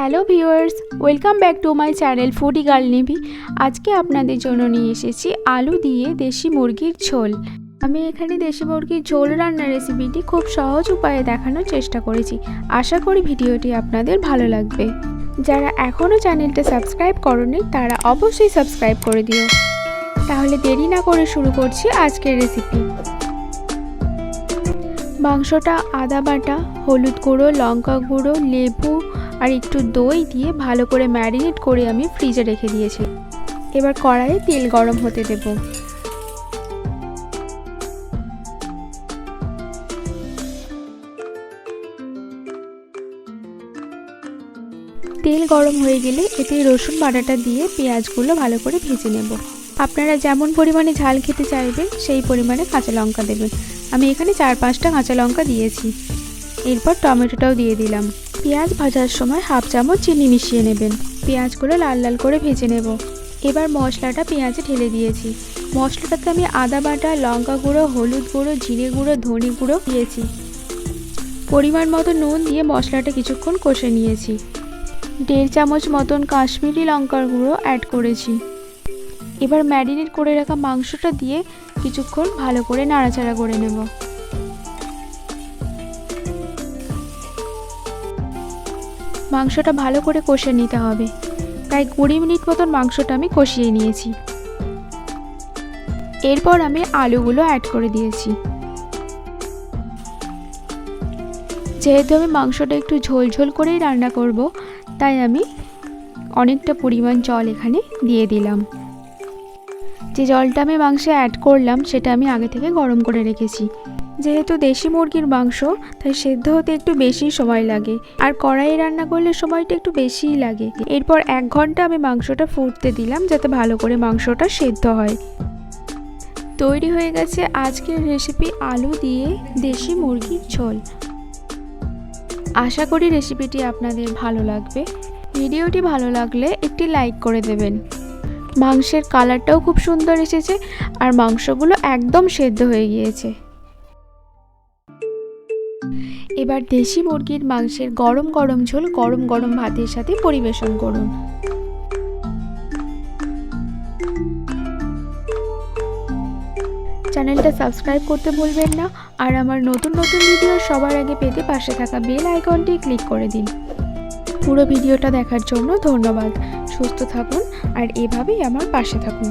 Hello viewers, welcome back to my channel foodie girl Nivi. আজকে আপনাদের জন্য নিয়ে এসেছি আলু দিয়ে দেশি মুরগির ঝোল। আমি এখানে দেশি মুরগির ঝোল রান্নার রেসিপিটি খুব সহজ উপায়ে দেখানোর চেষ্টা করেছি। আশা করি ভিডিওটি আপনাদের ভালো লাগবে। যারা এখনও চ্যানেলটা সাবস্ক্রাইব করোনি তারা অবশ্যই সাবস্ক্রাইব করে দিও। তাহলে দেরি না করে শুরু করছি আজকের রেসিপি। মাংসটা আদা বাটা, হলুদ গুঁড়ো, লঙ্কা গুঁড়ো, লেবু আর একটু দই দিয়ে ভালো করে ম্যারিনেট করে আমি ফ্রিজে রেখে দিয়েছি। এবার কড়াইয়ে তেল গরম হতে দেব। তেল গরম হয়ে গেলে এতে রসুন বাটাটা দিয়ে পেঁয়াজগুলো ভালো করে ভেজে নেব। আপনারা যেমন পরিমাণে ঝাল খেতে চাইবেন সেই পরিমাণে কাঁচা লঙ্কা দেবেন। আমি এখানে 4-5টা কাঁচা লঙ্কা দিয়েছি। এরপর টমেটোটাও দিয়ে দিলাম। পেঁয়াজ ভাজার সময় হাফ চামচ চিনি মিশিয়ে নেবেন। পেঁয়াজগুলো লাল লাল করে ভেজে নেব। এবার মশলাটা পেঁয়াজে ঢেলে দিয়েছি। মশলাটাতে আমি আদা বাটা, লঙ্কা গুঁড়ো, হলুদ গুঁড়ো, জিরে গুঁড়ো, ধনে গুঁড়ো দিয়েছি। পরিমাণ মতো নুন দিয়ে মশলাটা কিছুক্ষণ কষে নিয়েছি। 1.5 চামচ মতন কাশ্মীরি লঙ্কার গুঁড়ো অ্যাড করেছি। এবার ম্যারিনেট করে রাখা মাংসটা দিয়ে কিছুক্ষণ ভালো করে নাড়াচাড়া করে নেব। মাংসটা ভালো করে কষে নিতে হবে। প্রায় 20 মিনিট মতন মাংসটা আমি কষিয়ে নিয়েছি। এরপর আমি আলুগুলো অ্যাড করে দিয়েছি। যেহেতু আমি মাংসটা একটু ঝোল ঝোল করেই রান্না করব, তাই আমি অনেকটা পরিমাণ জল এখানে দিয়ে দিলাম। যে জলটা আমি মাংসে অ্যাড করলাম সেটা আমি আগে থেকে গরম করে রেখেছি। যেহেতু দেশি মুরগির মাংস, তাই সেদ্ধ হতে একটু বেশি সময় লাগে, আর কড়াইয়ে রান্না করলে সময়টা একটু বেশিই লাগে। এরপর 1 ঘন্টা আমি মাংসটা ফুটতে দিলাম যাতে ভালো করে মাংসটা সেদ্ধ হয়। তৈরি হয়ে গেছে আজকের রেসিপি আলু দিয়ে দেশি মুরগির ঝোল। আশা করি রেসিপিটি আপনাদের ভালো লাগবে। ভিডিওটি ভালো লাগলে একটি লাইক করে দেবেন। মাংসের কালারটাও খুব সুন্দর এসেছে আর মাংসগুলো একদম সেদ্ধ হয়ে গিয়েছে। এবার দেশি মুরগির মাংসের গরম গরম ঝোল গরম গরম ভাতের সাথে পরিবেশন করুন। চ্যানেলটা সাবস্ক্রাইব করতে ভুলবেন না, আর আমার নতুন নতুন ভিডিও সবার আগে পেতে পাশে থাকা বেল আইকনটি ক্লিক করে দিন। পুরো ভিডিওটা দেখার জন্য ধন্যবাদ। সুস্থ থাকুন আর এভাবেই আমার পাশে থাকুন।